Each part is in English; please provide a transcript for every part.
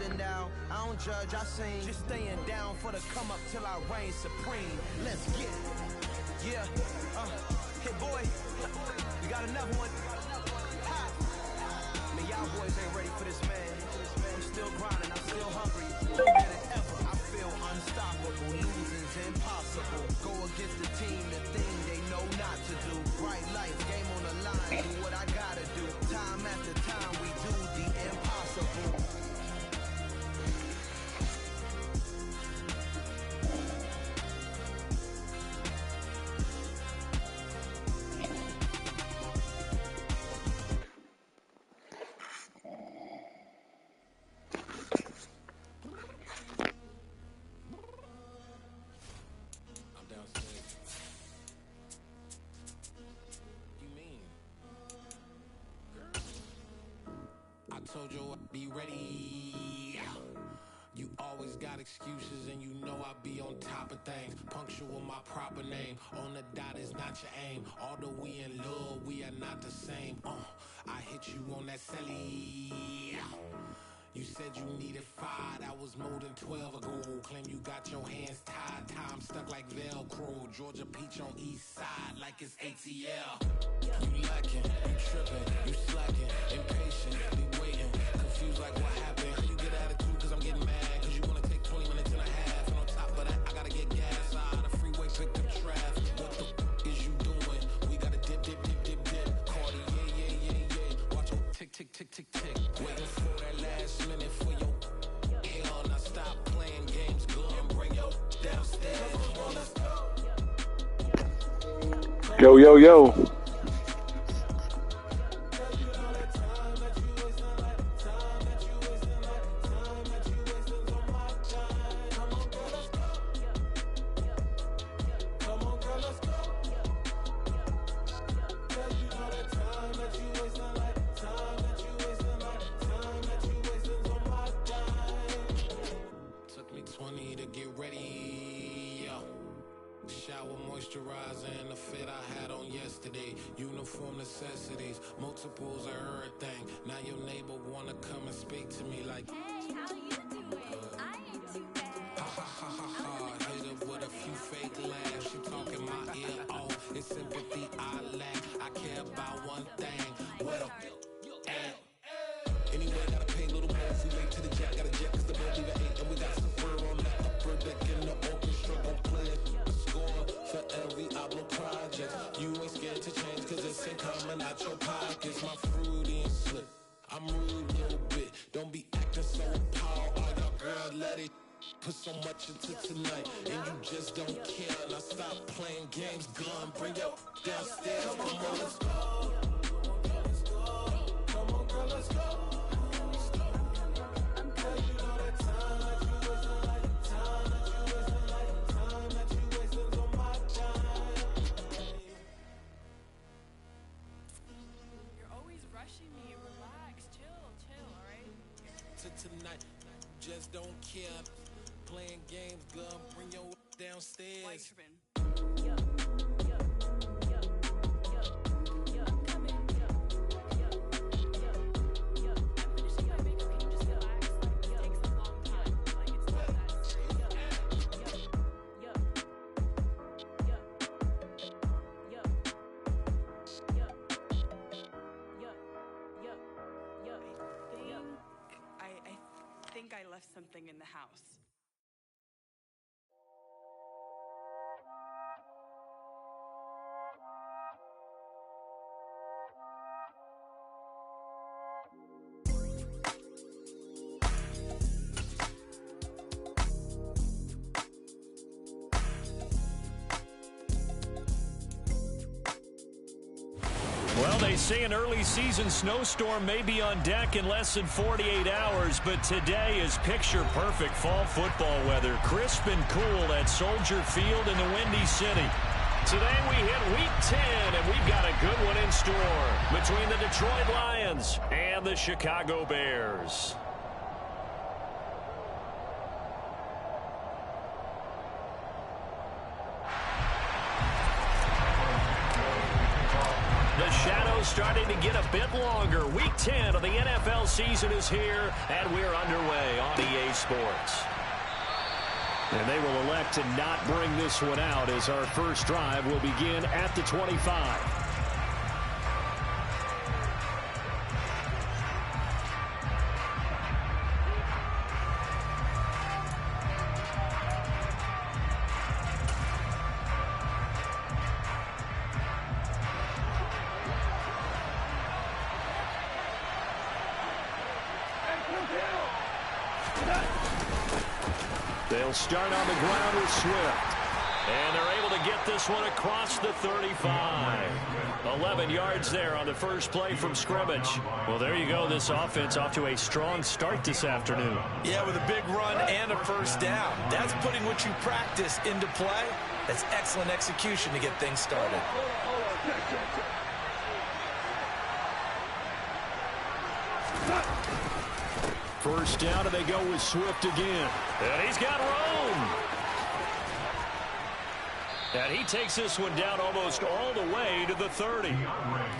sitting down, I don't judge, I sing. Just staying down for the come up till I reign supreme. Let's get it. Yeah, hit boy, we got another one. Ha! Man, y'all boys ain't ready for this, man. I'm still grinding, I'm still hungry. Hungrier than ever, I feel unstoppable. Losing's impossible. Go against the team, the thing they know not to do. Bright lights, game on the line, do what I gotta do. Time after time, we do the impossible. Told you I'd be ready. You always got excuses and you know I be on top of things. Punctual my proper name. On the dot is not your aim. Although we in love, we are not the same. I hit you on that celly. You said you needed 5, that was more than 12 ago. Claim you got your hands tied, time stuck like Velcro. Georgia Peach on east side like it's ATL. You lacking, you tripping, you slacking, impatient, be waiting, confused like what happened. How you get attitude cause I'm getting mad, cause you wanna take 20 minutes and a half. And on top of that, I gotta get gas out of the freeway, pick up traffic. What the is you doing? We gotta dip, dip, dip, dip, dip. Cardi, yeah. Watch your tick, tick, tick, tick, tick. Waiting for that last minute for your hell. Now stop playing games, go and bring your downstairs. Yo. Moisturizer and the fit I had on yesterday. Uniform necessities, multiples of everything. Now your neighbor wanna come and speak to me like, hey, how you doing? I ain't too bad. Ha. Hit her with a few fake laughs. She talking my ear off. It's sympathy I lack. I care about one thing. What a at. Anyway, gotta pay a little more if we late to the jack. Got a jet cause the boat leave at 8. And we got some fur on that upper deck in the orchestra. Gon' play it. For every album project, you ain't scared to change cause it's ain't coming out your pockets. My fruity and slip, I'm rude a little bit. Don't be acting so appalled. All your girl let it put so much into tonight and you just don't care. Now stop playing games, gun, bring your downstairs. Come on, let's go. Come on, girl, let's go. Tonight, just don't care. Playing games, gun, bring your downstairs. I left something in the house. Well, they say an early season snowstorm may be on deck in less than 48 hours, but today is picture-perfect fall football weather. Crisp and cool at Soldier Field in the Windy City. Today we hit Week 10, and we've got a good one in store between the Detroit Lions and the Chicago Bears. The shadows schedule starting to get a bit longer. Week 10 of the NFL season is here, and we're underway on EA Sports. And they will elect to not bring this one out as our first drive will begin at the 25. They'll start on the ground with Swift. And they're able to get this one across the 35. 11 yards there on the first play from scrimmage. Well, there you go. This offense off to a strong start this afternoon. Yeah, with a big run and a first down. That's putting what you practice into play. That's excellent execution to get things started. First down, and they go with Swift again. And he's got room. And he takes this one down almost all the way to the 30.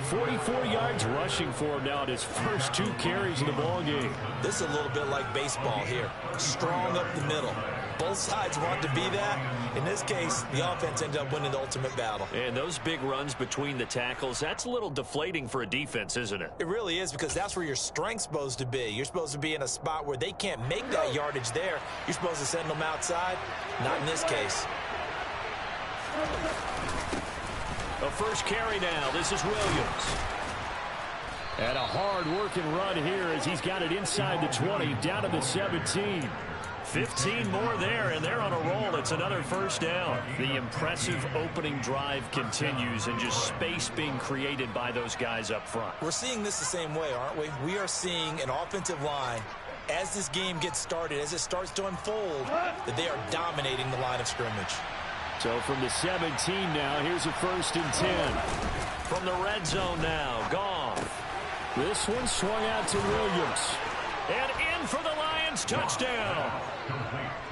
44 yards rushing for him now at his first 2 carries in the ballgame. This is a little bit like baseball here. Strong up the middle. Both sides want to be that. In this case, the offense ended up winning the ultimate battle. And those big runs between the tackles, that's a little deflating for a defense, isn't it? It really is, because that's where your strength's supposed to be. You're supposed to be in a spot where they can't make that yardage there. You're supposed to send them outside. Not in this case. A first carry now. This is Williams. And a hard-working run here as he's got it inside the 20, down to the 17. 15 more there, and they're on a roll. It's another first down. The impressive opening drive continues, and just space being created by those guys up front. We're seeing this the same way, aren't we? We are seeing an offensive line, as this game gets started, as it starts to unfold, that they are dominating the line of scrimmage. So from the 17 now, here's a 1st and 10. From the red zone now, Goff. This one swung out to Williams. And in for the Lions, touchdown.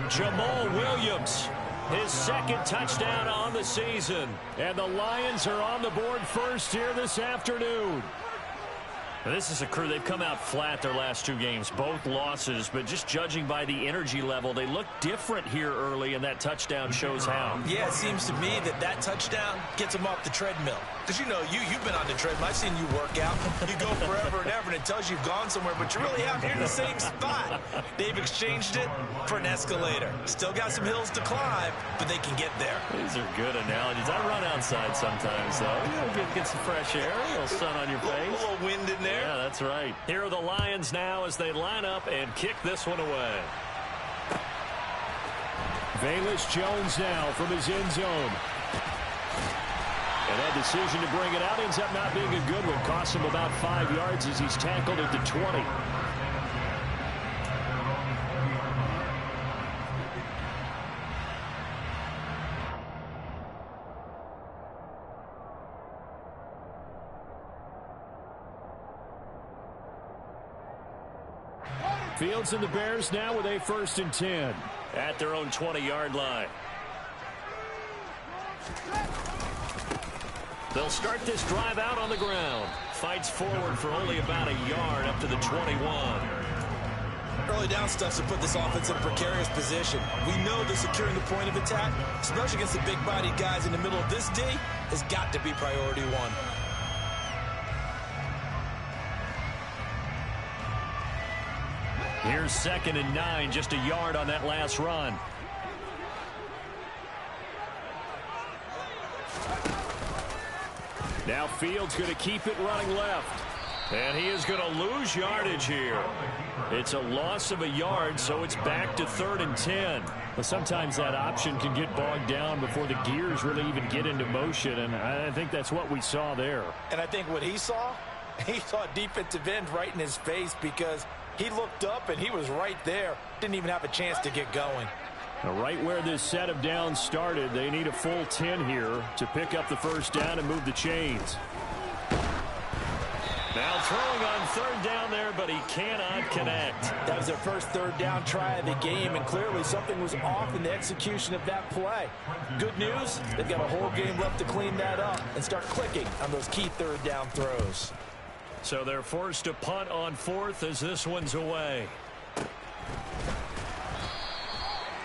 Jamal Williams, his 2nd touchdown on the season. And the Lions are on the board first here this afternoon. This is a crew, they've come out flat their last 2 games, both losses, but just judging by the energy level, they look different here early, and that touchdown shows how. Yeah, it seems to me that touchdown gets them off the treadmill. Because, you know, you've been on the treadmill. I've seen you work out. You go forever and ever, and it tells you you've gone somewhere, but you're really out here in the same spot. They've exchanged it for an escalator. Still got some hills to climb, but they can get there. These are good analogies. I run outside sometimes, though. You know, get some fresh air, a little sun on your face. A little wind in there. Yeah, that's right. Here are the Lions now as they line up and kick this one away. Velus Jones now from his end zone. And that decision to bring it out ends up not being a good one. Costs him about 5 yards as he's tackled at the 20. Fields and the Bears now with a 1st and 10 at their own 20-yard line. They'll start this drive out on the ground. Fights forward for only about a yard up to the 21. Early down stuff to put this offense in a precarious position. We know that securing the point of attack, especially against the big-bodied guys in the middle of this D, has got to be priority 1. Here's 2nd and 9, just a yard on that last run. Now Fields going to keep it running left. And he is going to lose yardage here. It's a loss of a yard, so it's back to 3rd and 10. But sometimes that option can get bogged down before the gears really even get into motion, and I think that's what we saw there. And I think what he saw defensive end right in his face, because he looked up and he was right there. Didn't even have a chance to get going. Now, right where this set of downs started, they need a full 10 here to pick up the first down and move the chains. Now throwing on third down there, but he cannot connect. That was their first third down try of the game, and clearly something was off in the execution of that play. Good news, they've got a whole game left to clean that up and start clicking on those key third down throws. So they're forced to punt on fourth as this one's away.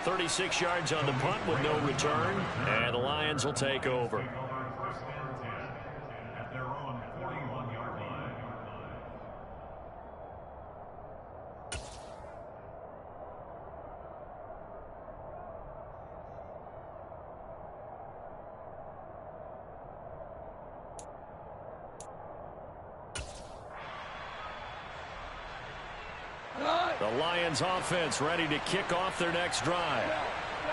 36 yards on the punt with no return, and the Lions will take over. The Lions offense ready to kick off their next drive.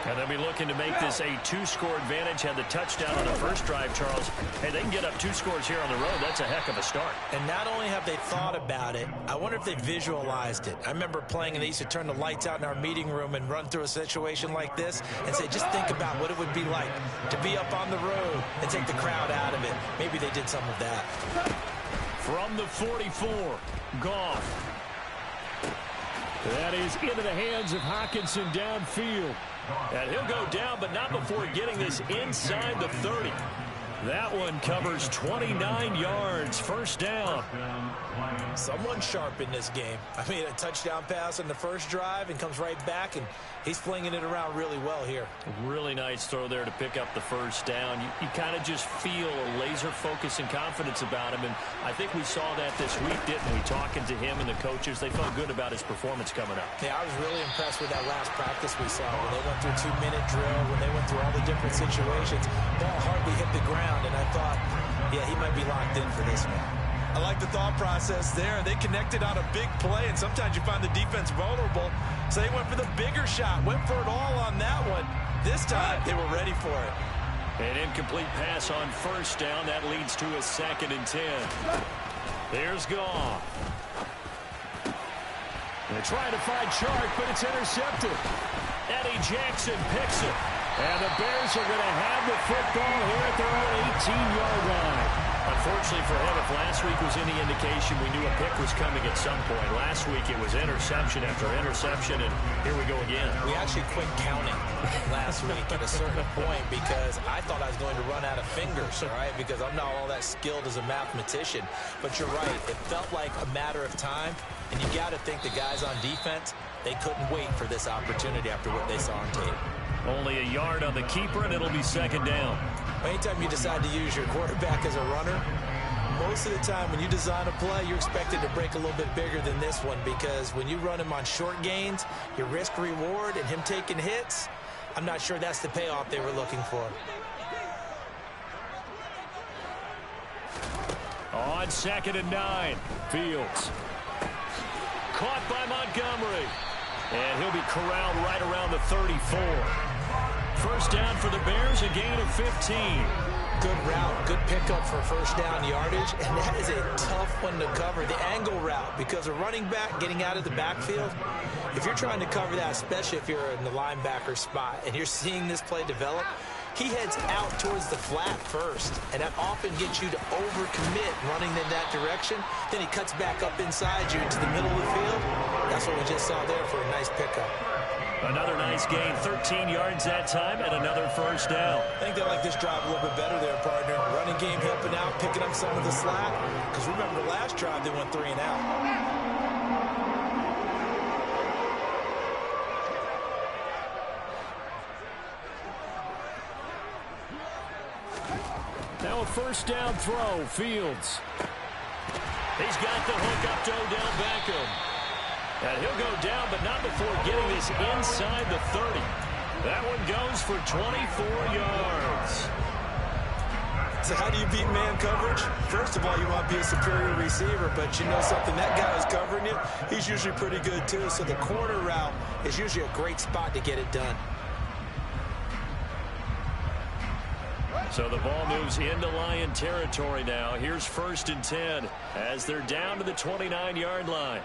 And they'll be looking to make this a two-score advantage. Had the touchdown on the first drive, Charles. Hey, they can get up 2 scores here on the road. That's a heck of a start. And not only have they thought about it, I wonder if they visualized it. I remember playing, and they used to turn the lights out in our meeting room and run through a situation like this and say, just think about what it would be like to be up on the road and take the crowd out of it. Maybe they did some of that. From the 44, Goff. That is into the hands of Hockenson downfield. And he'll go down, but not before getting this inside the 30. That one covers 29 yards. First down. Someone sharp in this game. I mean, a touchdown pass on the first drive and comes right back, and he's flinging it around really well here. Really nice throw there to pick up the first down. You kind of just feel a laser focus and confidence about him, and I think we saw that this week, didn't we? Talking to him and the coaches, they felt good about his performance coming up. Yeah, I was really impressed with that last practice we saw when they went through 2-minute drill, when they went through all the different situations. Ball hardly hit the ground, and I thought, yeah, he might be locked in for this one. I like the thought process there. They connected on a big play, and sometimes you find the defense vulnerable. So they went for the bigger shot, went for it all on that one. This time, they were ready for it. An incomplete pass on first down. That leads to a 2nd and 10. There's Goff. They're trying to find Chark, but it's intercepted. Eddie Jackson picks it. And the Bears are going to have the football here at their own 18-yard line. Unfortunately for him, if last week was any indication, we knew a pick was coming at some point. Last week it was interception after interception, and here we go again. We actually quit counting last week at a certain point because I thought I was going to run out of fingers, all right, because I'm not all that skilled as a mathematician. But you're right. It felt like a matter of time, and you got to think the guys on defense, they couldn't wait for this opportunity after what they saw on tape. Only a yard on the keeper, and it'll be 2nd down. Anytime you decide to use your quarterback as a runner, most of the time when you design a play, you're expected to break a little bit bigger than this one because when you run him on short gains, your risk-reward and him taking hits, I'm not sure that's the payoff they were looking for. On 2nd and 9, Fields. Caught by Montgomery. And he'll be corralled right around the 34. First down for the Bears, a gain of 15. Good route, good pickup for first down yardage, and that is a tough one to cover, the angle route, because a running back getting out of the backfield, if you're trying to cover that, especially if you're in the linebacker spot and you're seeing this play develop, he heads out towards the flat first, and that often gets you to overcommit running in that direction. Then he cuts back up inside you into the middle of the field. That's what we just saw there for a nice pickup. Another nice gain, 13 yards that time, and another first down. I think they like this drive a little bit better there, partner. Running game helping out, picking up some of the slack. Because remember, the last drive, they went 3 and out. Now a first down throw, Fields. He's got the hook up to Odell Beckham. And he'll go down, but not before getting this inside the 30. That one goes for 24 yards. So how do you beat man coverage? First of all, you want to be a superior receiver, but you know something, that guy who's covering you, he's usually pretty good too. So the corner route is usually a great spot to get it done. So the ball moves into Lion territory now. Here's 1st and 10 as they're down to the 29-yard line.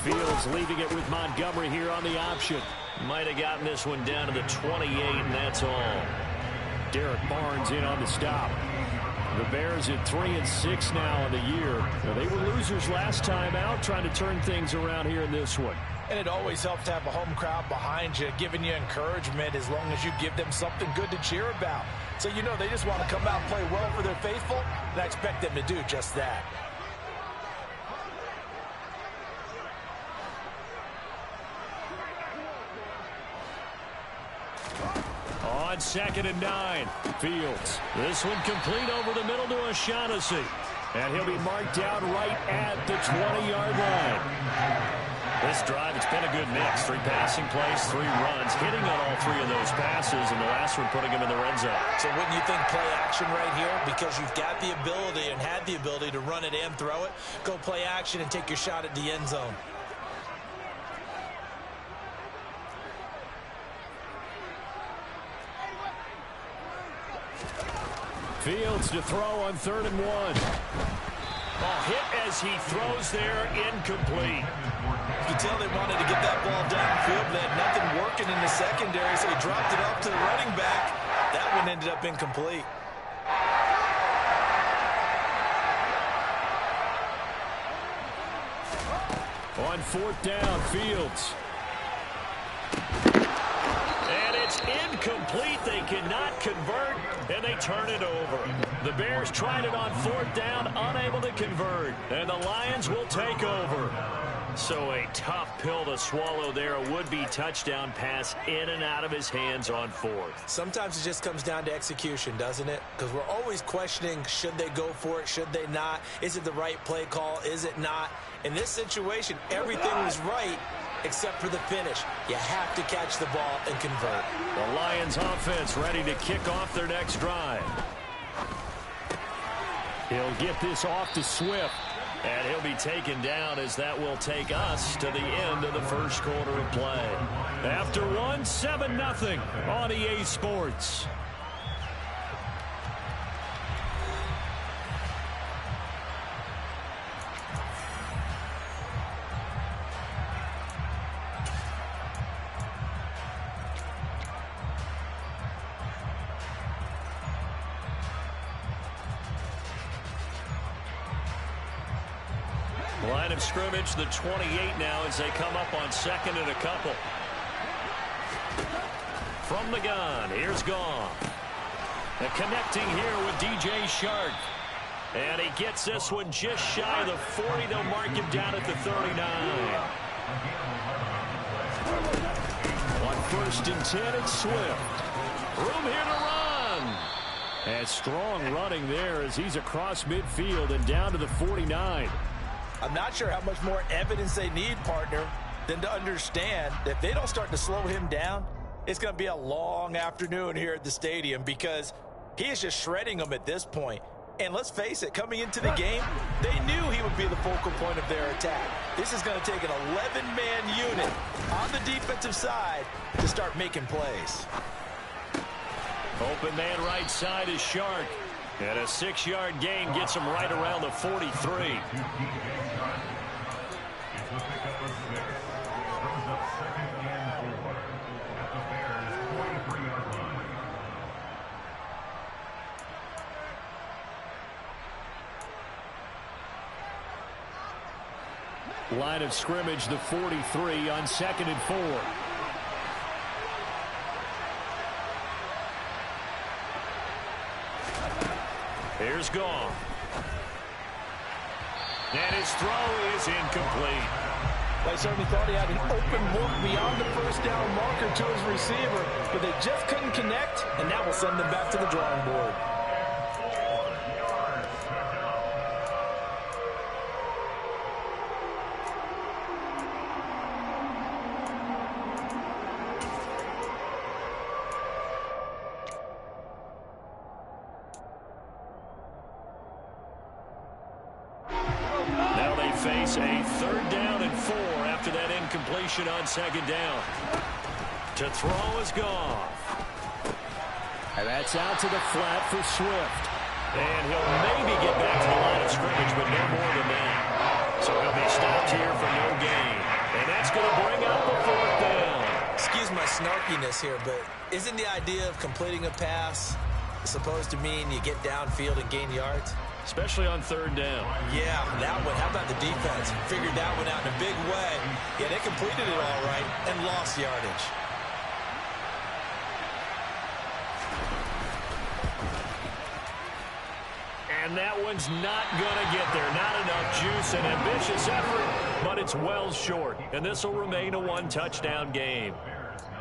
Fields leaving it with Montgomery here on the option. Might have gotten this one down to the 28, and that's all. Derek Barnes in on the stop. The Bears at 3-6 now in the year. Now, they were losers last time out, trying to turn things around here in this one. And it always helps to have a home crowd behind you, giving you encouragement as long as you give them something good to cheer about. So you know they just want to come out and play well for their faithful, and I expect them to do just that. On 2nd and 9, Fields. This one complete over the middle to O'Shaughnessy. And he'll be marked down right at the 20-yard line. This drive, it's been a good mix. 3 passing plays, 3 runs, hitting on all 3 of those passes, and the last one putting him in the red zone. So wouldn't you think play action right here? Because you've got the ability and had the ability to run it and throw it. Go play action and take your shot at the end zone. Fields to throw on 3rd and 1. Ball hit as he throws there, incomplete. You could tell they wanted to get that ball downfield, but they had nothing working in the secondary, so he dropped it off to the running back. That one ended up incomplete. On 4th down, Fields. And it's incomplete. They cannot convert, and they turn it over. The Bears tried it on 4th down, unable to convert, and the Lions will take over. So a tough pill to swallow there. A would-be touchdown pass in and out of his hands on 4th. Sometimes it just comes down to execution, doesn't it? Because we're always questioning, should they go for it, should they not? Is it the right play call, is it not? In this situation, everything was right except for the finish. You have to catch the ball and convert. The Lions offense ready to kick off their next drive. He'll get this off to Swift. And he'll be taken down as that will take us to the end of the first quarter of play. After one, 7-0 on EA Sports. Line of scrimmage, the 28 now as they come up on 2nd and a couple. From the gun, here's Goff. And connecting here with DJ Shark. And he gets this one just shy of the 40. They'll mark him down at the 39. On 1st and 10, it's Swift. Room here to run. And strong running there as he's across midfield and down to the 49. I'm not sure how much more evidence they need, partner, than to understand that if they don't start to slow him down, it's going to be a long afternoon here at the stadium because he is just shredding them at this point. And let's face it, coming into the game, they knew he would be the focal point of their attack. This is going to take an 11-man unit on the defensive side to start making plays. Open man right side is Shark. And a 6-yard gain gets him right around the 43. Line of scrimmage, the 43 on 2nd and 4. Here's Goff. And his throw is incomplete. They certainly thought he had an open look beyond the first down marker to his receiver, but they just couldn't connect, and that will send them back to the drawing board. Face a 3rd down and 4 after that incompletion on 2nd down. To throw is Goff. And that's out to the flat for Swift. And he'll maybe get back to the line of scrimmage, but no more than that. So he'll be stopped here for no gain. And that's going to bring up the 4th down. Excuse excuse my snarkiness here, but isn't the idea of completing a pass supposed to mean you get downfield and gain yards? Especially on third down. Yeah, that one. How about the defense? Figured that one out in a big way. Yeah, they completed it all right and lost yardage. And that one's not going to get there. Not enough juice. An ambitious effort, but it's well short. And this will remain a one-touchdown game.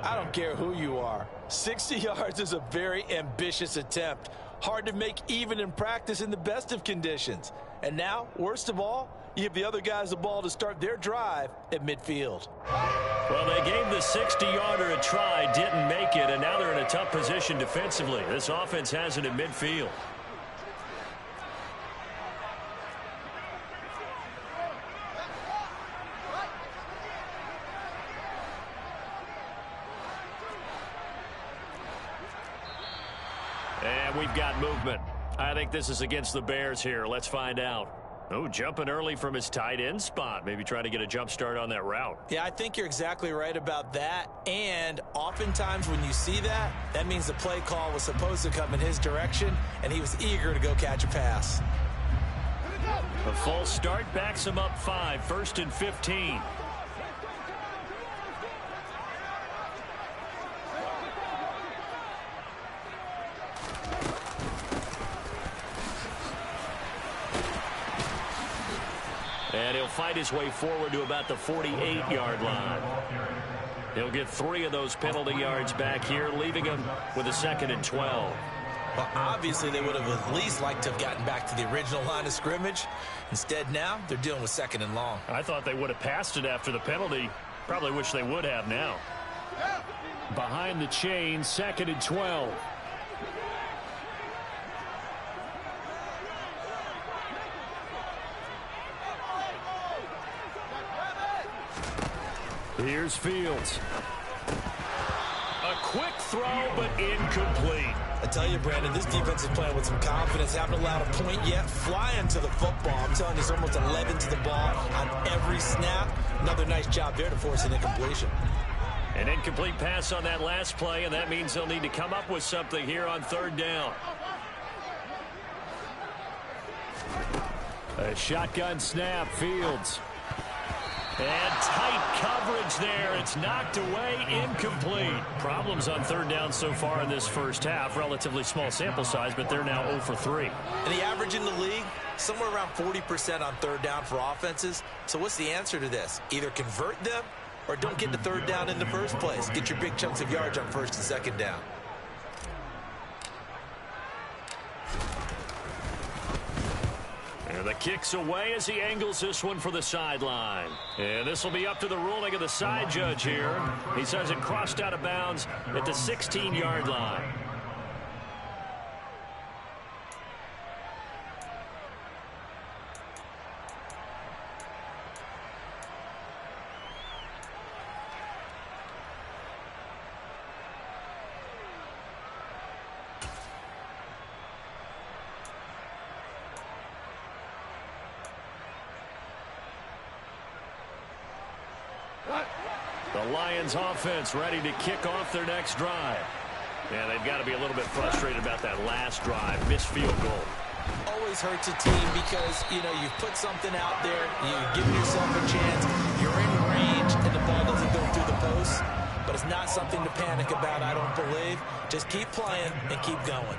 I don't care who you are. 60 yards is a very ambitious attempt. Hard to make even in practice in the best of conditions. And now, worst of all, you give the other guys the ball to start their drive at midfield. Well, they gave the 60-yarder a try, didn't make it, and now they're in a tough position defensively. This offense has it at midfield. And we've got movement. I think this is against the Bears here. Let's find out. Oh, jumping early from his tight end spot. Maybe trying to get a jump start on that route. Yeah, I think you're exactly right about that. And oftentimes when you see that, that means the play call was supposed to come in his direction, and he was eager to go catch a pass. A false start backs him up 5, 1st and 15. And he'll fight his way forward to about the 48-yard line. He'll get 3 of those penalty yards back here, leaving him with a 2nd and 12. Well, obviously they would have at least liked to have gotten back to the original line of scrimmage. Instead now, they're dealing with 2nd and long. I thought they would have passed it after the penalty. Probably wish they would have now. Behind the chain, 2nd and 12. Here's Fields. A quick throw, but incomplete. I tell you, Brandon, this defense is playing with some confidence. Haven't allowed a point yet. Flying to the football. I'm telling you, it's almost 11 to the ball on every snap. Another nice job there to force an incompletion. An incomplete pass on that last play, and that means they'll need to come up with something here on 3rd down. A shotgun snap, Fields. And tight coverage there. It's knocked away, incomplete. Problems on 3rd down so far in this first half. Relatively small sample size, but they're now 0 for 3. And the average in the league, somewhere around 40% on 3rd down for offenses. So what's the answer to this? Either convert them or don't get to 3rd down in the first place. Get your big chunks of yards on 1st and 2nd down. And the kick's away as he angles this one for the sideline. And this will be up to the ruling of the side judge here. He says it crossed out of bounds at the 16-yard line. The Lions offense ready to kick off their next drive. Yeah, they've got to be a little bit frustrated about that last drive. Missed field goal. Always hurts a team because, you know, you've put something out there, you've given yourself a chance, you're in range, and the ball doesn't go through the post. But it's not something to panic about, I don't believe. Just keep playing and keep going.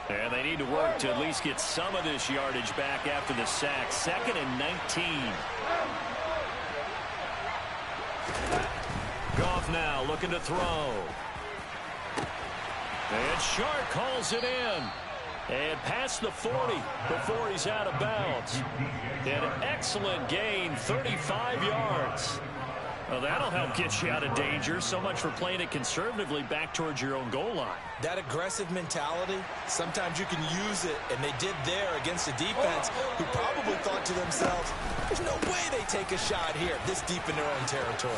And they need to work to at least get some of this yardage back after the sack. 2nd and 19. Goff now looking to throw. And Shark calls it in. And past the 40 before he's out of bounds. An excellent gain, 35 yards. Well, that'll help get you out of danger. So much for playing it conservatively back towards your own goal line. That aggressive mentality, sometimes you can use it, and they did there against a defense who probably thought to themselves, there's no way they take a shot here this deep in their own territory.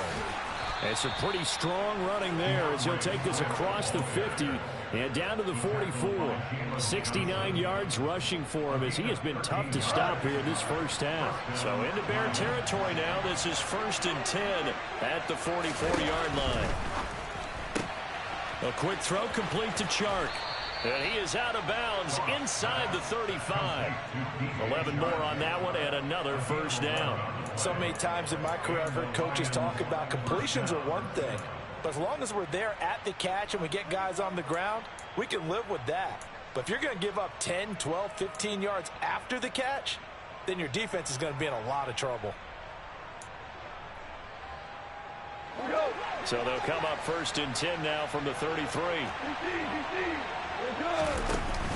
It's a pretty strong running there as he'll take this across the 50 and down to the 44. 69 yards rushing for him as he has been tough to stop here in this first half. So into Bear territory now. This is 1st and 10 at the 44-yard line. A quick throw complete to Chark. And he is out of bounds inside the 35. 11 more on that one and another first down. So many times in my career I've heard coaches talk about completions are one thing. But as long as we're there at the catch and we get guys on the ground, we can live with that. But if you're going to give up 10, 12, 15 yards after the catch, then your defense is going to be in a lot of trouble. So they'll come up 1st and 10 now from the 33.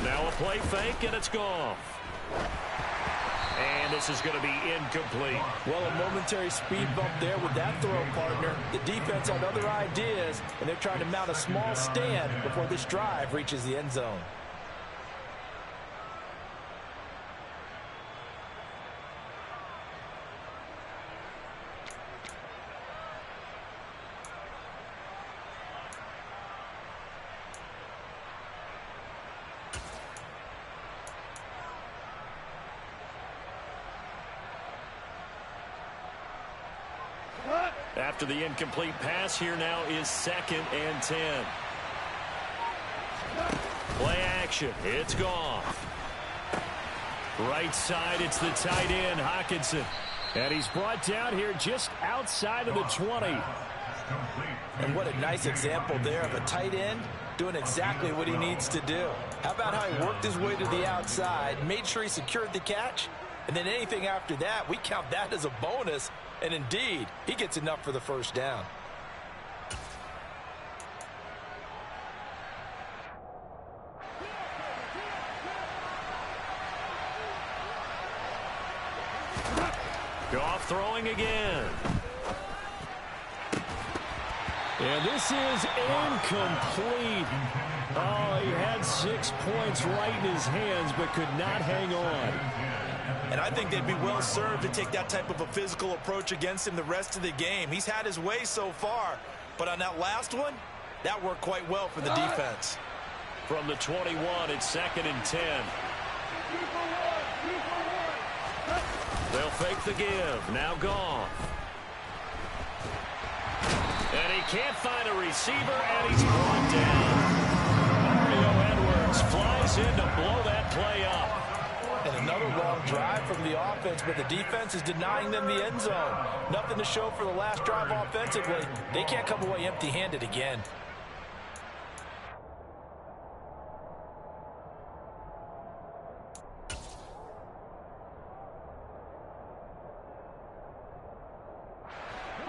Now a play fake, and it's gone. And this is going to be incomplete. Well, a momentary speed bump there with that throw, partner. The defense had other ideas, and they're trying to mount a small stand before this drive reaches the end zone. After the incomplete pass, here now is 2nd and 10. Play action. It's gone. Right side, it's the tight end, Hockenson. And he's brought down here just outside of the 20. And what a nice example there of a tight end doing exactly what he needs to do. How about how he worked his way to the outside, made sure he secured the catch, and then anything after that, we count that as a bonus. And indeed, he gets enough for the first down. Goff throwing again. And this is incomplete. Oh, he had 6 points right in his hands, but could not hang on. And I think they'd be well served to take that type of a physical approach against him the rest of the game. He's had his way so far, but on that last one, that worked quite well for the defense. From the 21, it's 2nd and 10. They'll fake the give. Now Goff. And he can't find a receiver, and he's brought down. Mario Edwards flies in to blow that play up. And another long drive from the offense, but the defense is denying them the end zone. Nothing to show for the last drive offensively. They can't come away empty-handed again.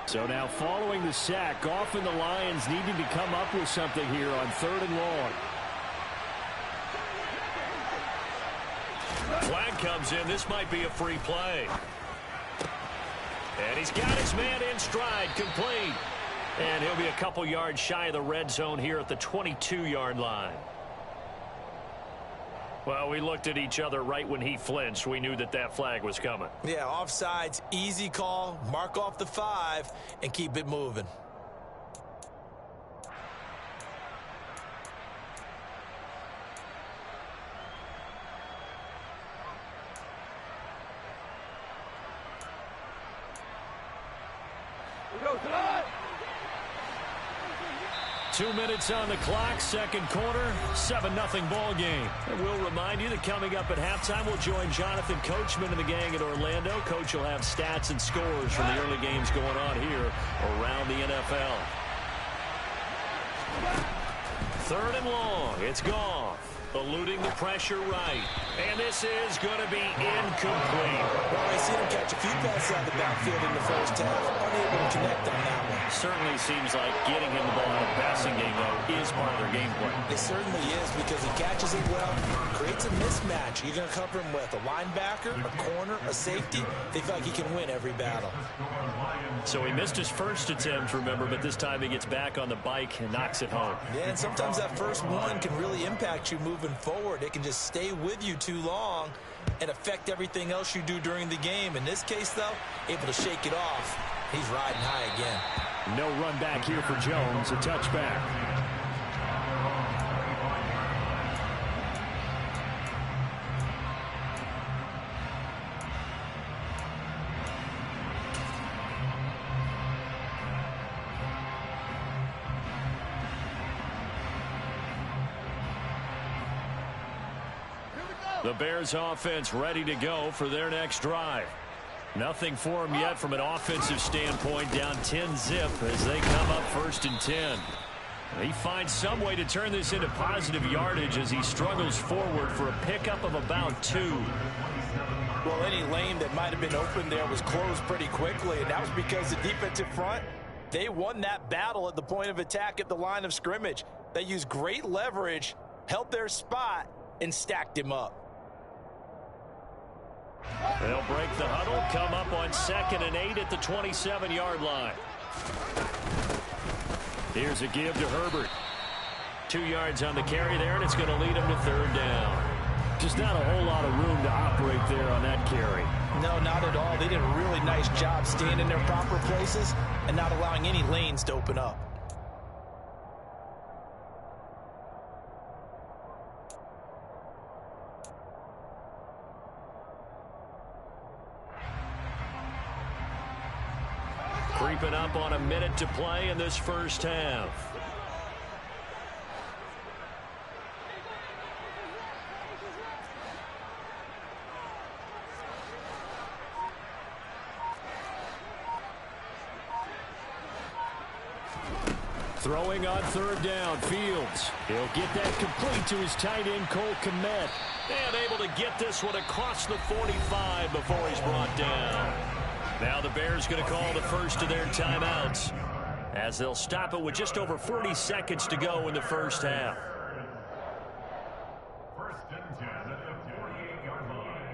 So now following the sack, Goff and the Lions needing to come up with something here on 3rd and long. Flag comes in. This might be a free play. And he's got his man in stride, complete. And he'll be a couple yards shy of the red zone here at the 22-yard line. Well, we looked at each other right when he flinched. We knew that that flag was coming. Yeah, offsides, easy call. Mark off the 5 and keep it moving. Go, 2 minutes on the clock, second quarter, 7-0 ball game. And we'll remind you that coming up at halftime, we'll join Jonathan Coachman and the gang in Orlando. Coach will have stats and scores from the early games going on here around the NFL. 3rd and long, it's Goff, eluding the pressure right. And this is going to be incomplete. Well, I see him catch a few passes out of the backfield in the first half, unable to connect on that one. Certainly seems like getting him the ball in the passing game, though, is part of their game plan. It certainly is because he catches it well, creates a mismatch. You're going to cover him with a linebacker, a corner, a safety. They feel like he can win every battle. So he missed his first attempt, remember, but this time he gets back on the bike and knocks it home. Yeah, and sometimes that first one can really impact you moving forward. It can just stay with you too long and affect everything else you do during the game. In this case, though, able to shake it off. He's riding high again. No run back here for Jones, a touchback. The Bears offense ready to go for their next drive. Nothing for them yet from an offensive standpoint, down 10-zip as they come up 1st and 10. He finds some way to turn this into positive yardage as he struggles forward for a pickup of about 2. Well, any lane that might have been open there was closed pretty quickly, and that was because the defensive front, they won that battle at the point of attack at the line of scrimmage. They used great leverage, held their spot, and stacked him up. They'll break the huddle, come up on 2nd and 8 at the 27-yard line. Here's a give to Herbert. 2 yards on the carry there, and it's going to lead him to 3rd down. Just not a whole lot of room to operate there on that carry. No, not at all. They did a really nice job staying in their proper places and not allowing any lanes to open up. Creeping up on a minute to play in this first half. Throwing on 3rd down, Fields. He'll get that complete to his tight end, Cole Kmet. And able to get this one across the 45 before he's brought down. Now the Bears going to call the first of their timeouts as they'll stop it with just over 40 seconds to go in the first half. 1st and 10 at the 48-yard line.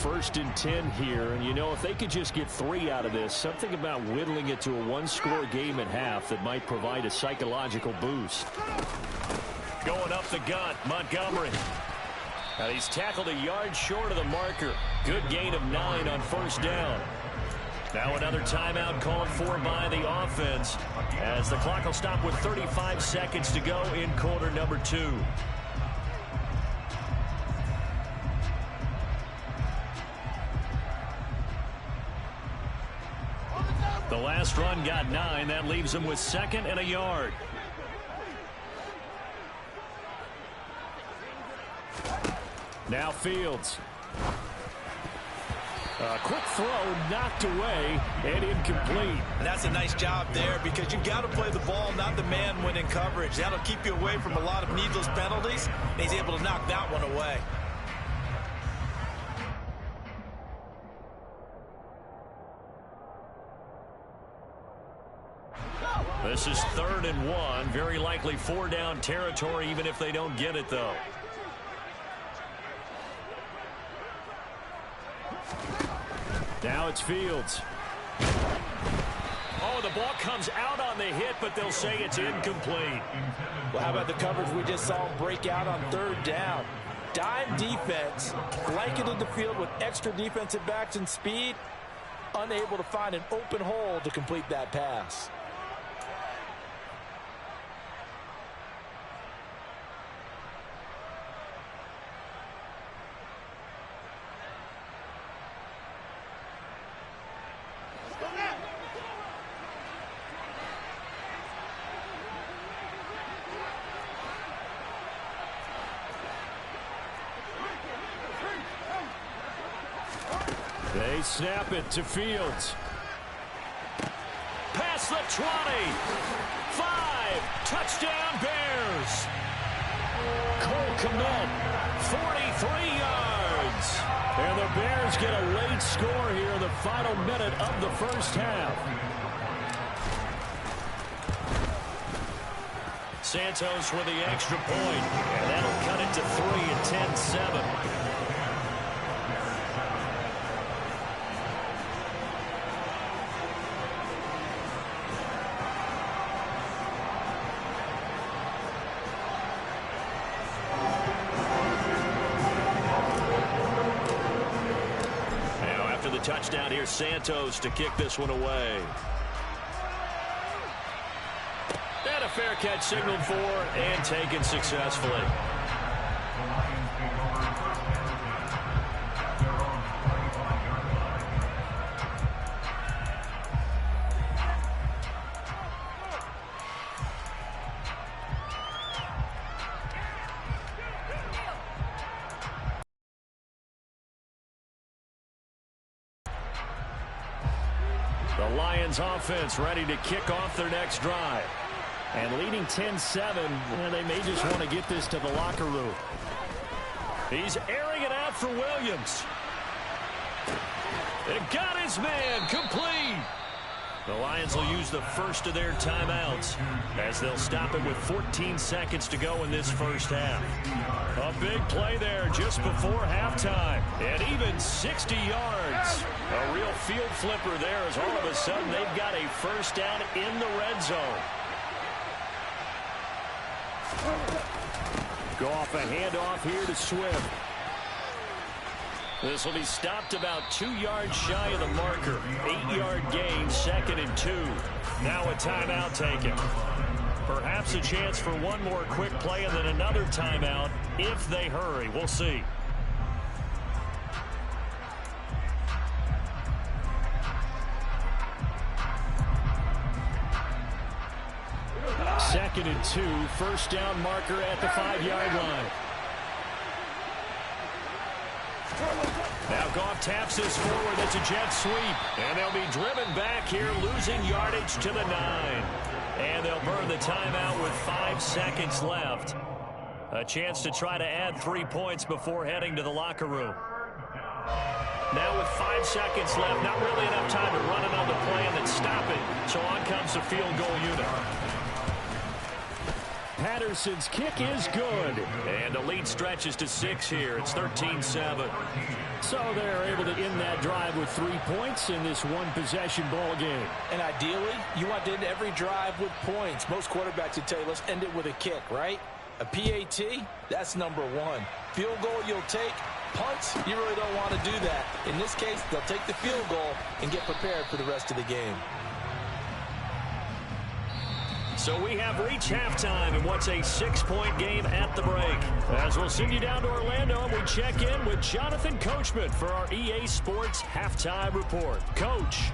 1st and 10 here, and you know, if they could just get 3 out of this, something about whittling it to a 1-score game at half that might provide a psychological boost. Going up the gut, Montgomery. Now he's tackled a yard short of the marker. Good gain of 9 on 1st down. Now another timeout called for by the offense as the clock will stop with 35 seconds to go in quarter number 2. The last run got 9. That leaves them with 2nd and a yard. Now Fields. A quick throw knocked away and incomplete. And that's a nice job there because you've got to play the ball, not the man when in coverage. That'll keep you away from a lot of needless penalties, and he's able to knock that one away. This is 3rd and 1. Very likely 4-down territory, even if they don't get it, though. Now it's Fields. Oh, the ball comes out on the hit, but they'll say it's incomplete. Well, how about the coverage we just saw him break out on 3rd down? Dime defense, blanketed the field with extra defensive backs and speed, unable to find an open hole to complete that pass. They snap it to Fields. Past the 20. 5. Touchdown Bears. Cole Kmet, 43 yards. And the Bears get a late score here in the final minute of the first half. Santos with the extra point. And that'll cut it to 3 at 10-7. touchdown here, Santos, to kick this one away. And a fair catch signaled for and taken successfully. The Lions offense ready to kick off their next drive. And leading 10-7, and they may just want to get this to the locker room. He's airing it out for Williams. It got his man complete. The Lions will use the first of their timeouts as they'll stop it with 14 seconds to go in this first half. A big play there just before halftime. And even 60 yards. A real field flipper there as all of a sudden they've got a first down in the red zone. Go off a handoff here to Swift. This will be stopped about 2 yards shy of the marker. 8-yard gain, 2nd and 2. Now a timeout taken. Perhaps a chance for one more quick play and then another timeout if they hurry. We'll see. Second and 2, first down marker at the 5-yard line. Now Goff taps this forward. It's a jet sweep. And they'll be driven back here, losing yardage to the 9. And they'll burn the timeout with 5 seconds left. A chance to try to add 3 points before heading to the locker room. Now with 5 seconds left, not really enough time to run another play and then stop it. So on comes the field goal unit. Patterson's kick is good. And the lead stretches to 6 here. It's 13-7. So they're able to end that drive with 3 points in this one-possession ball game. And ideally, you want to end every drive with points. Most quarterbacks would tell you, let's end it with a kick, right? A PAT, that's number 1. Field goal you'll take. Punts, you really don't want to do that. In this case, they'll take the field goal and get prepared for the rest of the game. So we have reached halftime in what's a 6-point game at the break. As we'll send you down to Orlando and we check in with Jonathan Coachman for our EA Sports Halftime Report. Coach.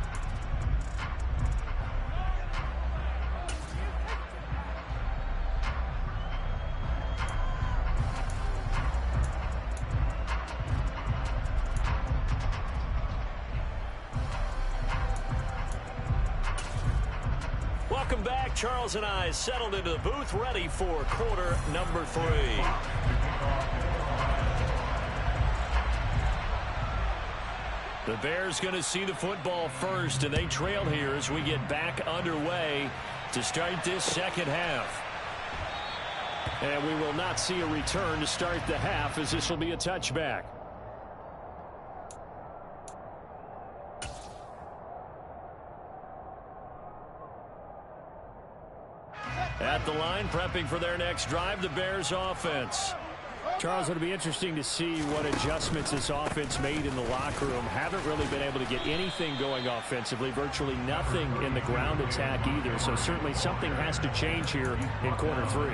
Welcome back. Charles and I settled into the booth, ready for quarter number 3. The Bears going to see the football first, and they trail here as we get back underway to start this second half. And we will not see a return to start the half, as this will be a touchback. At the line, prepping for their next drive, the Bears offense. Charles, it'll be interesting to see what adjustments this offense made in the locker room. Haven't really been able to get anything going offensively, virtually nothing in the ground attack either. So certainly something has to change here in quarter 3.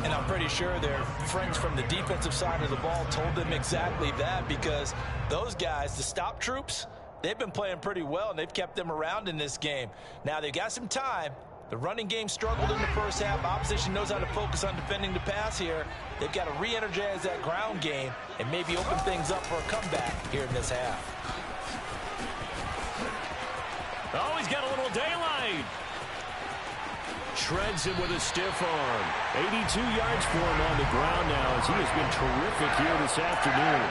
And I'm pretty sure their friends from the defensive side of the ball told them exactly that, because those guys, the stop troops, they've been playing pretty well, and they've kept them around in this game. Now they've got some time. The running game struggled in the first half. Opposition knows how to focus on defending the pass here. They've got to re-energize that ground game and maybe open things up for a comeback here in this half. Oh, he's got a little daylight. Shreds him with a stiff arm. 82 yards for him on the ground now, as he has been terrific here this afternoon.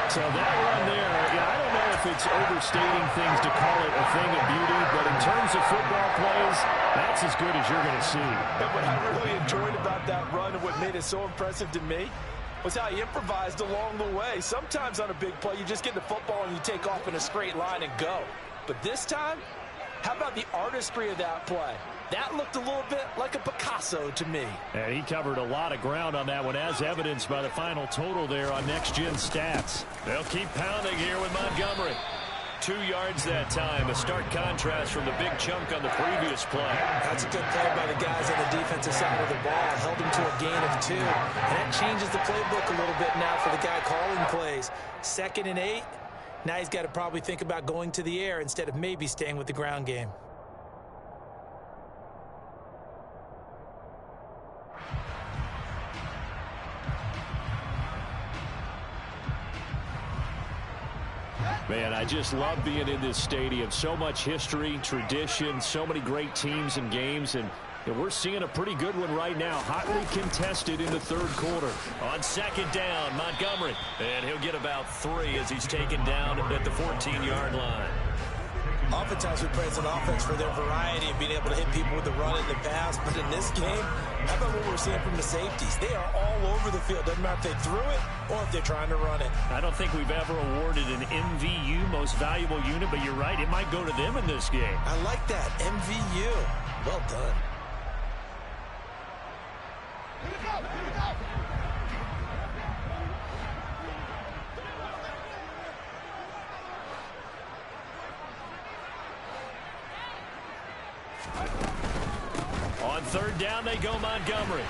So that run there, I don't know if it's overstating things to call it a thing of beauty, but in terms of football plays, that's as good as you're going to see. And what I really enjoyed about that run and what made it so impressive to me was how he improvised along the way. Sometimes on a big play, you just get the football and you take off in a straight line and go. But this time, how about the artistry of that play? That looked a little bit like a Picasso to me. And he covered a lot of ground on that one, as evidenced by the final total there on Next Gen Stats. They'll keep pounding here with Montgomery. 2 yards that time. A stark contrast from the big chunk on the previous play. That's a good play by the guys on the defensive side of the ball. Held him to a gain of 2. And that changes the playbook a little bit now for the guy calling plays. 2nd and 8. Now he's got to probably think about going to the air instead of maybe staying with the ground game. Man, I just love being in this stadium. So much history, tradition, so many great teams and games, and we're seeing a pretty good one right now. Hotly contested in the 3rd quarter. On 2nd down, Montgomery. And he'll get about 3 as he's taken down at the 14-yard line. Oftentimes we praise an offense for their variety of being able to hit people with the run and the pass. But in this game, how about what we're seeing from the safeties? They are all over the field. Doesn't matter if they threw it or if they're trying to run it. I don't think we've ever awarded an MVU, most valuable unit, but you're right. It might go to them in this game. I like that. MVU. Well done. Here we go. Here we go. On 3rd down, they go Montgomery.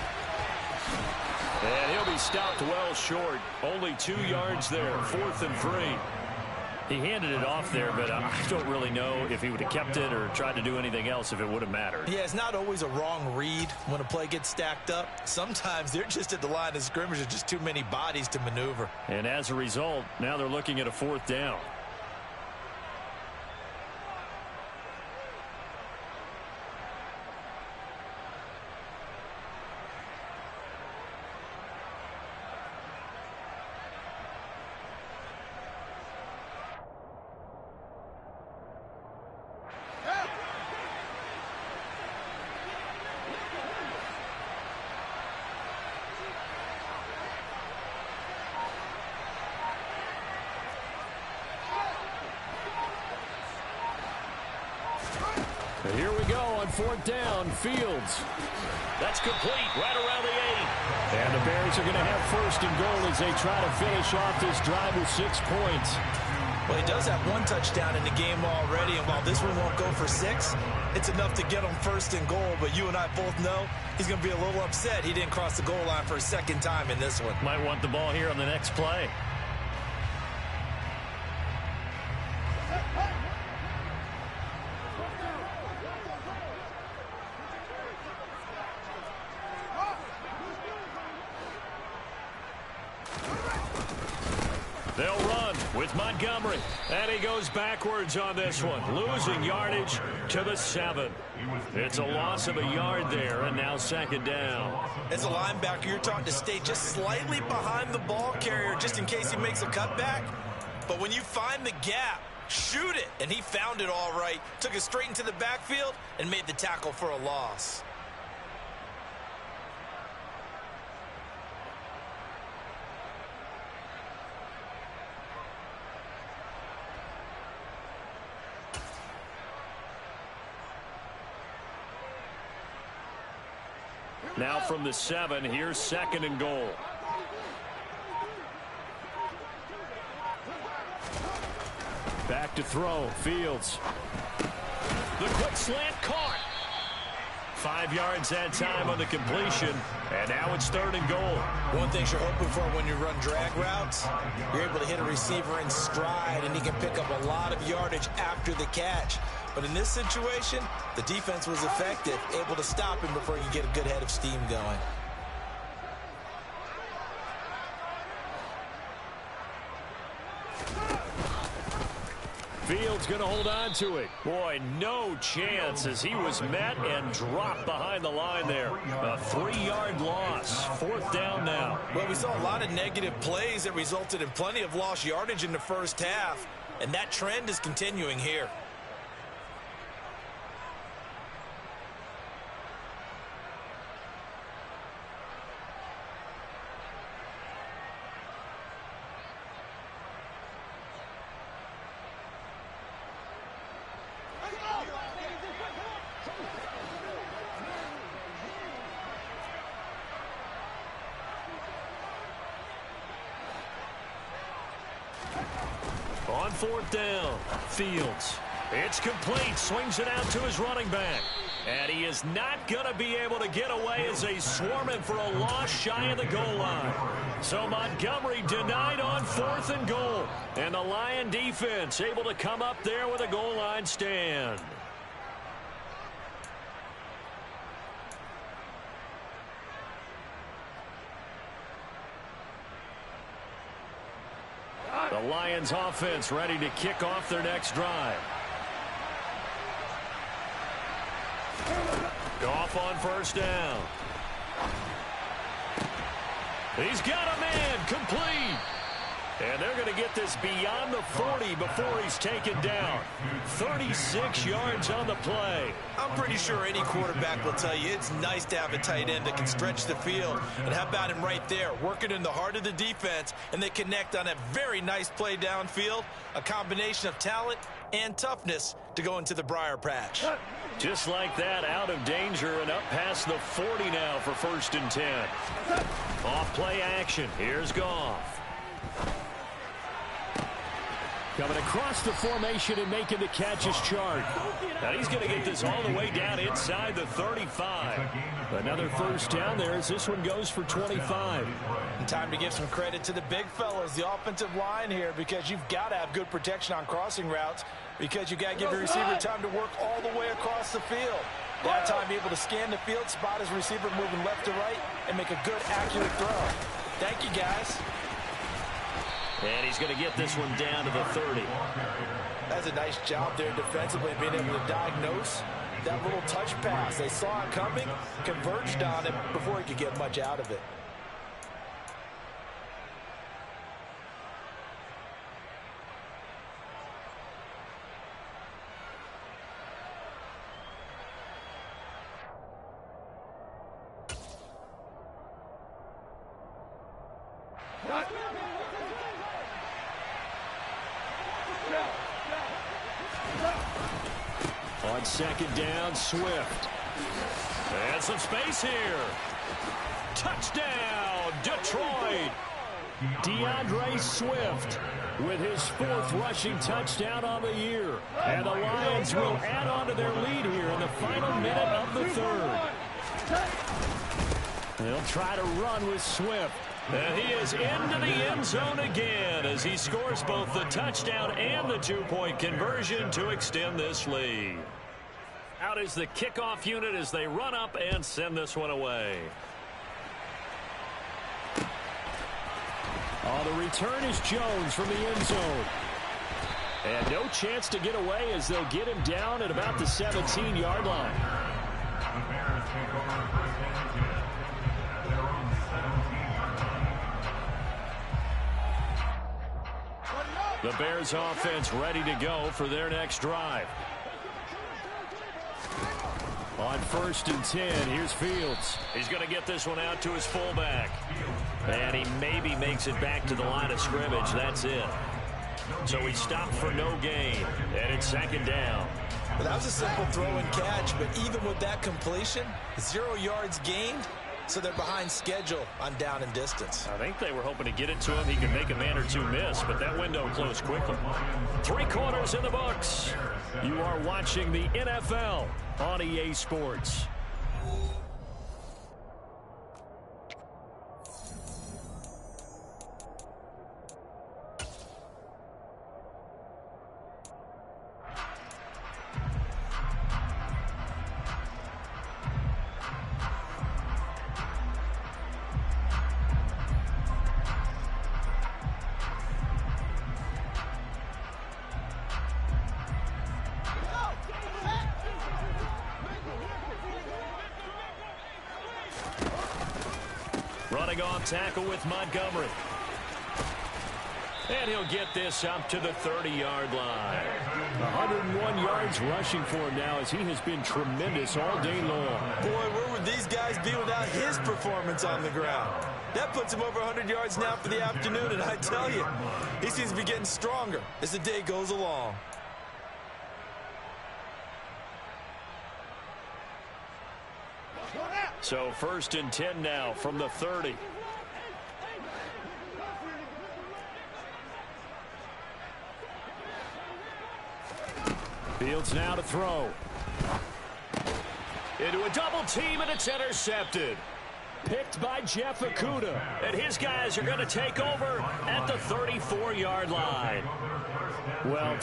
And he'll be stopped well short. Only 2 yards there. 4th and 3. He handed it off there, but I don't really know if he would have kept it or tried to do anything else if it would have mattered. Yeah, it's not always a wrong read when a play gets stacked up. Sometimes they're just at the line of scrimmage. There's just too many bodies to maneuver. And as a result, now they're looking at a 4th down. And here we go on 4th down. Fields. That's complete right around the 8. And the Bears are going to have 1st and goal as they try to finish off this drive with 6 points. Well, he does have 1 touchdown in the game already, and while this one won't go for 6, it's enough to get him 1st and goal. But you and I both know he's going to be a little upset he didn't cross the goal line for a 2nd time in this one. Might want the ball here on the next play. They'll run with Montgomery. And he goes backwards on this one, losing yardage to the 7. It's a loss of a yard there, and now 2nd down. As a linebacker, you're taught to stay just slightly behind the ball carrier just in case he makes a cutback. But when you find the gap, shoot it. And he found it all right. Took it straight into the backfield and made the tackle for a loss. Now from the 7, here's 2nd and goal. Back to throw. Fields. The quick slant caught. 5 yards that time on the completion. And now it's 3rd and goal. One thing you're hoping for when you run drag routes, you're able to hit a receiver in stride, and he can pick up a lot of yardage after the catch. But in this situation, the defense was effective, able to stop him before he could get a good head of steam going. Fields going to hold on to it. Boy, no chance as he was met and dropped behind the line there. A 3-yard loss. 4th down now. Well, we saw a lot of negative plays that resulted in plenty of lost yardage in the first half, and that trend is continuing here. On 4th down, Fields. It's complete. Swings it out to his running back. And he is not going to be able to get away as they swarm him for a loss shy of the goal line. So Montgomery denied on 4th and goal. And the Lion defense able to come up there with a goal line stand. The Lions offense ready to kick off their next drive. Off on 1st down. He's got a man, complete. And they're going to get this beyond the 40 before he's taken down. 36 yards on the play. I'm pretty sure any quarterback will tell you it's nice to have a tight end that can stretch the field. And how about him right there, working in the heart of the defense, and they connect on a very nice play downfield, a combination of talent and toughness to go into the briar patch. Just like that, out of danger and up past the 40 now for 1st and 10. Off play action. Here's Goff. Coming across the formation and making the catch is Chart. Now he's going to get this all the way down inside the 35. Another 1st down there as this one goes for 25. And time to give some credit to the big fellas, the offensive line here, because you've got to have good protection on crossing routes, because you've got to give your receiver time to work all the way across the field. That time be able to scan the field, spot his receiver moving left to right, and make a good, accurate throw. Thank you, guys. And he's going to get this one down to the 30. That's a nice job there defensively, being able to diagnose that little touch pass. They saw it coming, converged on it before he could get much out of it. On 2nd down, Swift. And some space here. Touchdown, Detroit. DeAndre Swift with his 4th rushing touchdown on the year. And the Lions will add on to their lead here in the final minute of the 3rd. They'll try to run with Swift. And he is into the end zone again as he scores both the touchdown and the 2-point conversion to extend this lead. Out is the kickoff unit as they run up and send this one away. Oh, the return is Jones from the end zone. And no chance to get away as they'll get him down at about the 17-yard line. The Bears take over 1st and 10 at their own 17-yard line. The Bears offense ready to go for their next drive. On 1st and 10, here's Fields. He's going to get this one out to his fullback. And he maybe makes it back to the line of scrimmage. That's it. So he stopped for no gain. And it's 2nd down. Well, that was a simple throw and catch, but even with that completion, 0 yards gained, so they're behind schedule on down and distance. I think they were hoping to get it to him. He could make a man or two miss, but that window closed quickly. 3 quarters in the books. You are watching the NFL on EA Sports. Running off tackle with Montgomery. And he'll get this up to the 30-yard line. 101 yards rushing for him now as he has been tremendous all day long. Boy, where would these guys be without his performance on the ground? That puts him over 100 yards now for the afternoon, and I tell you, he seems to be getting stronger as the day goes along. So 1st and 10 now from the 30. Fields now to throw. Into a double team, and it's intercepted. Picked by Jeff Okudah. And his guys are going to take over at the 34-yard line. Well,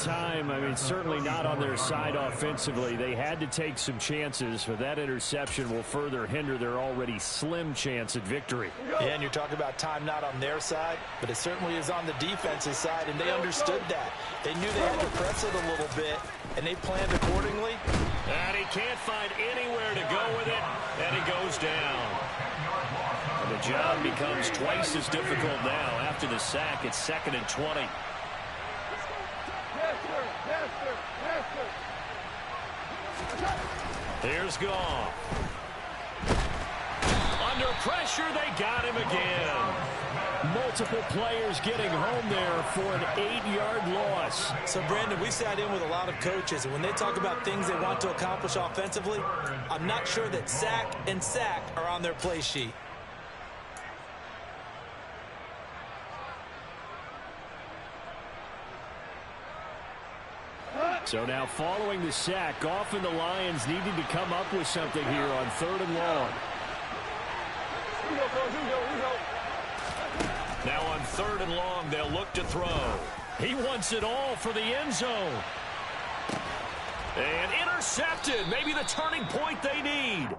certainly not on their side offensively. They had to take some chances, but that interception will further hinder their already slim chance at victory. Yeah, and you're talking about time not on their side, but it certainly is on the defensive side, and they understood that. They knew they had to press it a little bit, and they planned accordingly. And he can't find anywhere to go with it, and he goes down. And the job becomes twice as difficult now. After the sack, it's 2nd and 20. Here's Goff. Under pressure, they got him again. Multiple players getting home there for an 8-yard loss. So, Brandon, we sat in with a lot of coaches, and when they talk about things they want to accomplish offensively, I'm not sure that sack and sack are on their play sheet. So now following the sack, Goff and the Lions needing to come up with something here on 3rd and long. Now on 3rd and long, they'll look to throw. He wants it all for the end zone. And intercepted. Maybe the turning point they need.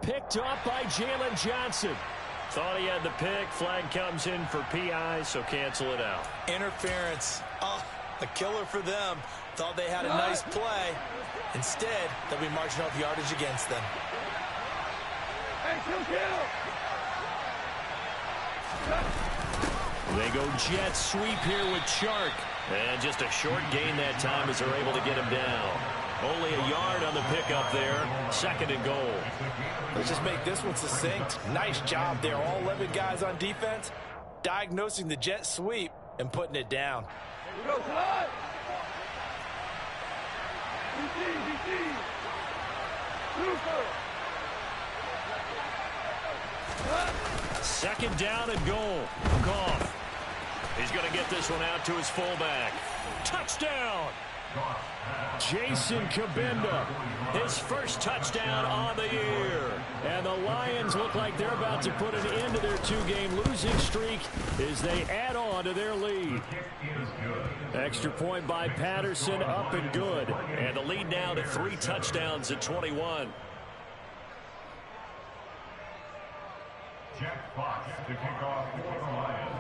Picked up by Jalen Johnson. Thought he had the pick. Flag comes in for PI, so cancel it out. Interference. Oh, a killer for them. Thought they had a nice play. Instead, they'll be marching off yardage against them. They go jet sweep here with Chark. And just a short gain that time as they're able to get him down. Only a yard on the pickup there. 2nd and goal. Let's just make this one succinct. Nice job there. All 11 guys on defense diagnosing the jet sweep and putting it down. Second down and goal. Goff. He's going to get this one out to his fullback. Touchdown! Jason Kabinda, his first touchdown on the year. And the Lions look like they're about to put an end to their 2-game losing streak as they add on to their lead. Extra point by Patterson, up and good. And the lead now to 3 touchdowns at 21. Jack Fox to kick off for the Lions.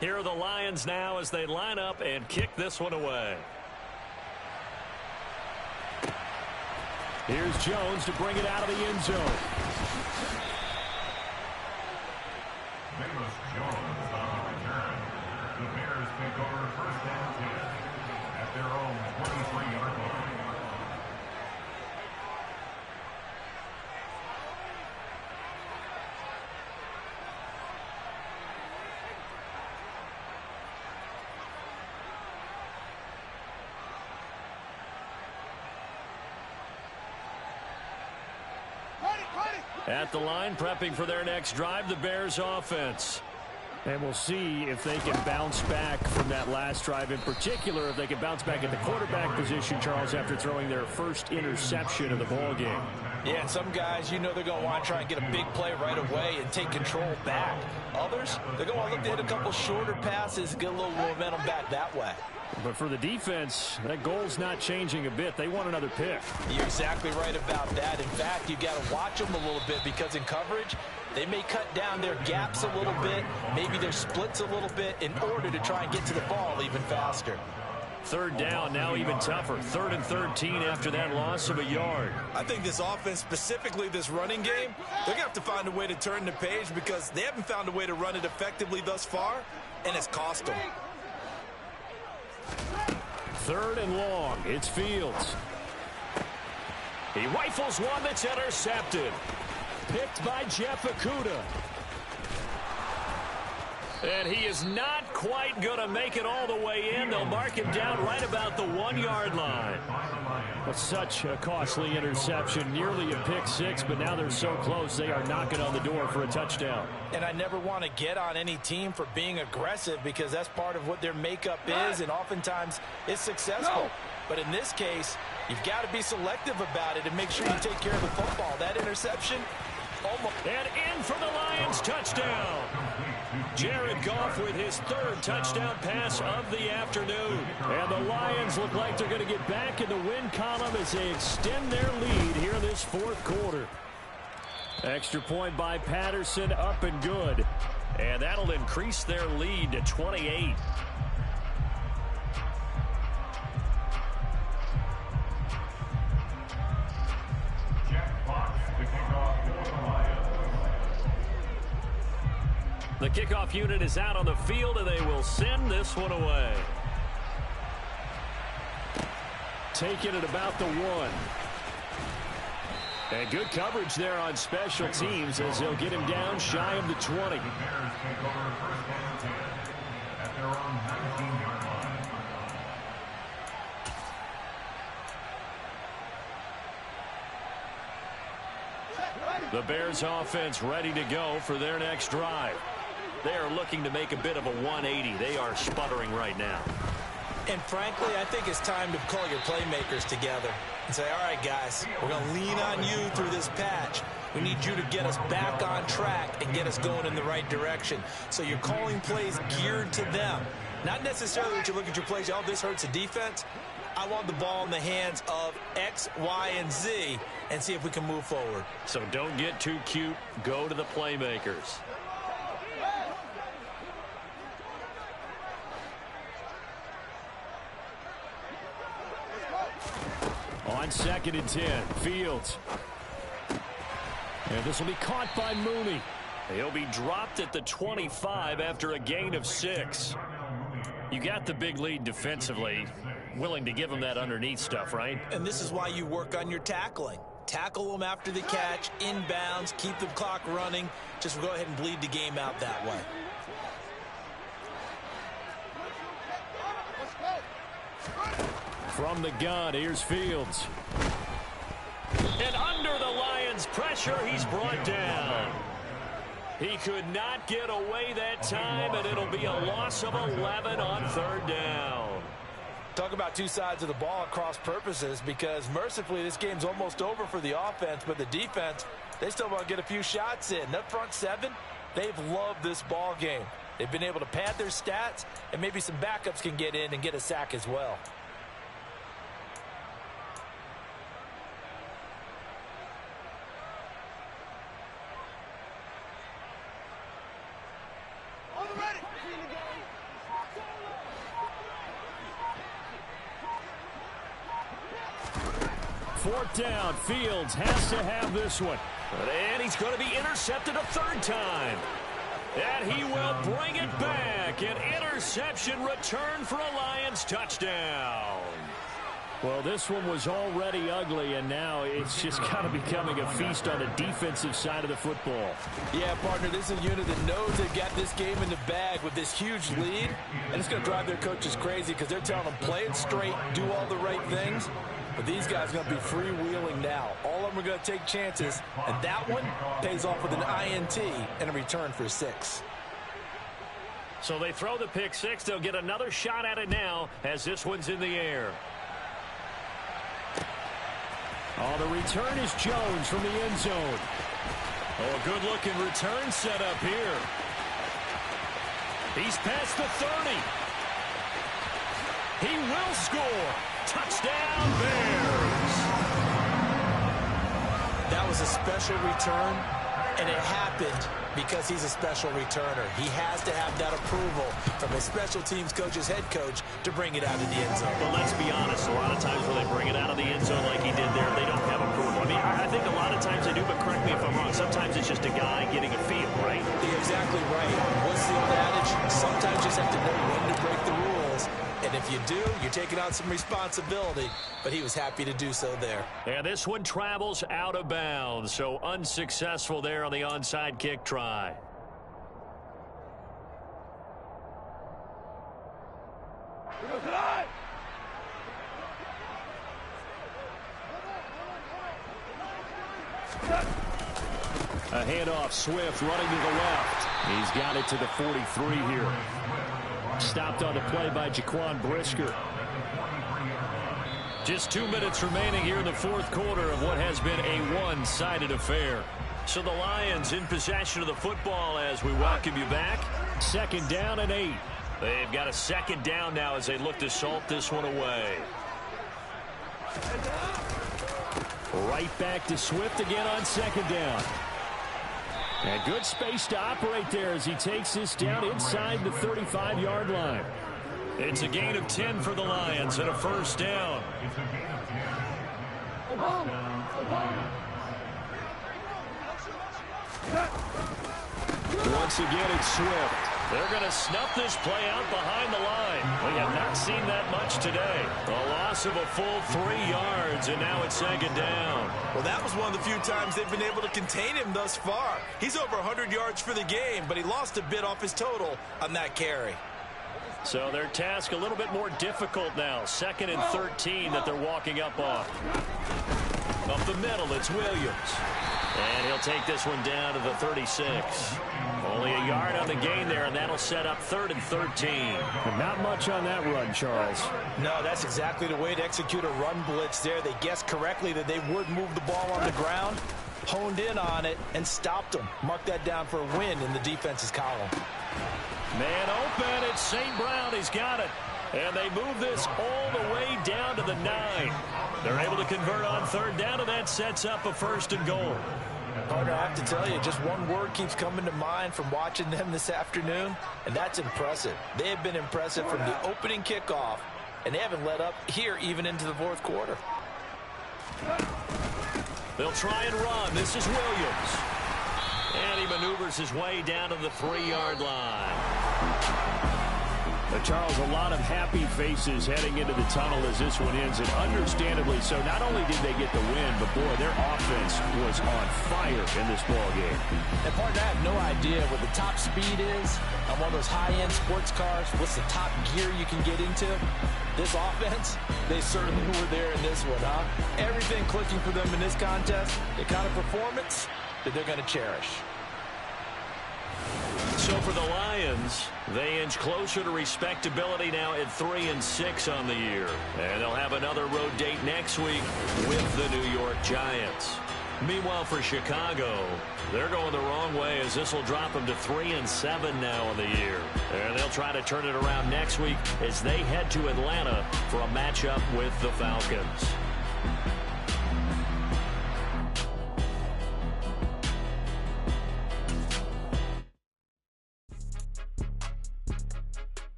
Here are the Lions now as they line up and kick this one away. Here's Jones to bring it out of the end zone. Davis Jones on the return. The Bears take over 1st and 10 at their own 23-yard line. At the line, prepping for their next drive, the Bears offense. And we'll see if they can bounce back from that last drive. In particular, if they can bounce back at the quarterback position, Charles, after throwing their first interception of the ballgame. Yeah, and some guys, you know they're going to want to try and get a big play right away and take control back. Others, they're going to want to look to hit a couple shorter passes and get a little momentum back that way. But for the defense, that goal's not changing a bit. They want another pick. You're exactly right about that. In fact, you've got to watch them a little bit because in coverage, they may cut down their gaps a little bit, maybe their splits a little bit in order to try and get to the ball even faster. 3rd down, now even tougher. 3rd and 13 after that loss of a yard. I think this offense, specifically this running game, they're going to have to find a way to turn the page because they haven't found a way to run it effectively thus far, and it's cost them. 3rd and long. It's Fields. He rifles one that's intercepted. Picked by Jeff Okudah. And he is not quite going to make it all the way in. They'll mark him down right about the 1-yard line. Well, such a costly interception, nearly a pick six, but now they're so close they are knocking on the door for a touchdown. And I never want to get on any team for being aggressive because that's part of what their makeup is, and oftentimes it's successful. But in this case, you've got to be selective about it and make sure you take care of the football. That interception, almost. And in for the Lions, touchdown. Jared Goff with his third touchdown pass of the afternoon. And the Lions look like they're going to get back in the win column as they extend their lead here in this fourth quarter. Extra point by Patterson, up and good. And that'll increase their lead to 28. The kickoff unit is out on the field, and they will send this one away. Taking it about the 1. And good coverage there on special teams as they'll get him down shy of the 20. The Bears take over first and 10 at their own 19-yard line. The Bears offense ready to go for their next drive. They are looking to make a bit of a 180. They are sputtering right now. And frankly, I think it's time to call your playmakers together and say, all right, guys, we're going to lean on you through this patch. We need you to get us back on track and get us going in the right direction. So you're calling plays geared to them. Not necessarily that you look at your plays, oh, this hurts the defense. I want the ball in the hands of X, Y, and Z and see if we can move forward. So don't get too cute. Go to the playmakers. On 2nd and 10, Fields. And this will be caught by Mooney. He'll be dropped at the 25 after a gain of 6. You got the big lead defensively. Willing to give him that underneath stuff, right? And this is why you work on your tackling. Tackle them after the catch, inbounds, keep the clock running. Just go ahead and bleed the game out that way. From the gun, here's Fields. And under the Lions' pressure, he's brought down. He could not get away that time, and it'll be a loss of 11 on 3rd down. Talk about two sides of the ball at cross purposes, because mercifully this game's almost over for the offense, but the defense, they still want to get a few shots in. That front 7, they've loved this ball game. They've been able to pad their stats, and maybe some backups can get in and get a sack as well. Fourth down, Fields has to have this one. And he's going to be intercepted a 3rd time. And he will bring it back. An interception return for a Lions touchdown. Well, this one was already ugly, and now it's just kind of becoming a feast on the defensive side of the football. Yeah, partner, this is a unit that knows they've got this game in the bag with this huge lead, and it's going to drive their coaches crazy because they're telling them play it straight, do all the right things. But these guys are going to be freewheeling now. All of them are going to take chances, and that one pays off with an INT and a return for 6. So they throw the pick 6. They'll get another shot at it now as this one's in the air. Oh, the return is Jones from the end zone. Oh, a good-looking return set up here. He's past the 30. He will score. Touchdown, Bears. That was a special return, and it happened because he's a special returner. He has to have that approval from his special teams coach's head coach to bring it out of the end zone. But let's be honest, a lot of times when they bring it out of the end zone like he did there, they don't have approval. I mean, I think a lot of times they do, but correct me if I'm wrong. Sometimes it's just a guy getting a feel, right? You're exactly right. What's the old adage? Sometimes you just have to know when to break the rules. And if you do, you're taking on some responsibility. But he was happy to do so there. And this one travels out of bounds. So unsuccessful there on the onside kick try. A handoff, Swift running to the left. He's got it to the 43 here. Stopped on the play by Jaquan Brisker. Just 2 minutes remaining here in the fourth quarter of what has been a one-sided affair. So the Lions in possession of the football as we welcome you back. 2nd down and 8. They've got a 2nd down now as they look to salt this one away. Right back to Swift again on 2nd down. And good space to operate there as he takes this down inside the 35-yard line. It's a gain of 10 for the Lions and a 1st down. Once again, it's Swift. They're going to snuff this play out behind the line. We have not seen that much today. A loss of a full 3 yards, and now it's 2nd down. Well, that was one of the few times they've been able to contain him thus far. He's over 100 yards for the game, but he lost a bit off his total on that carry. So their task a little bit more difficult now. 2nd and 13 that they're walking up on. Up the middle, it's Williams. And he'll take this one down to the 36. Only a yard on the gain there, and that'll set up 3rd and 13. But not much on that run, Charles. No, that's exactly the way to execute a run blitz there. They guessed correctly that they would move the ball on the ground, honed in on it, and stopped them. Mark that down for a win in the defense's column. Man open, it's St. Brown. He's got it. And they move this all the way down to the 9. They're able to convert on 3rd down, and that sets up a 1st and goal. Partner, I have to tell you, just one word keeps coming to mind from watching them this afternoon, and that's impressive. They have been impressive from the opening kickoff, and they haven't let up here even into the 4th quarter. They'll try and run. This is Williams. And he maneuvers his way down to the 3-yard line. Charles, a lot of happy faces heading into the tunnel as this one ends, and understandably so. Not only did they get the win, but boy, their offense was on fire in this ball game. And partner, I have no idea what the top speed is on one of those high-end sports cars. What's the top gear you can get into? This offense, they certainly were there in this one, huh? Everything clicking for them in this contest, the kind of performance that they're going to cherish. So for the Lions, they inch closer to respectability now at 3-6 on the year. And they'll have another road date next week with the New York Giants. Meanwhile, for Chicago, they're going the wrong way as this will drop them to 3-7 now on the year. And they'll try to turn it around next week as they head to Atlanta for a matchup with the Falcons.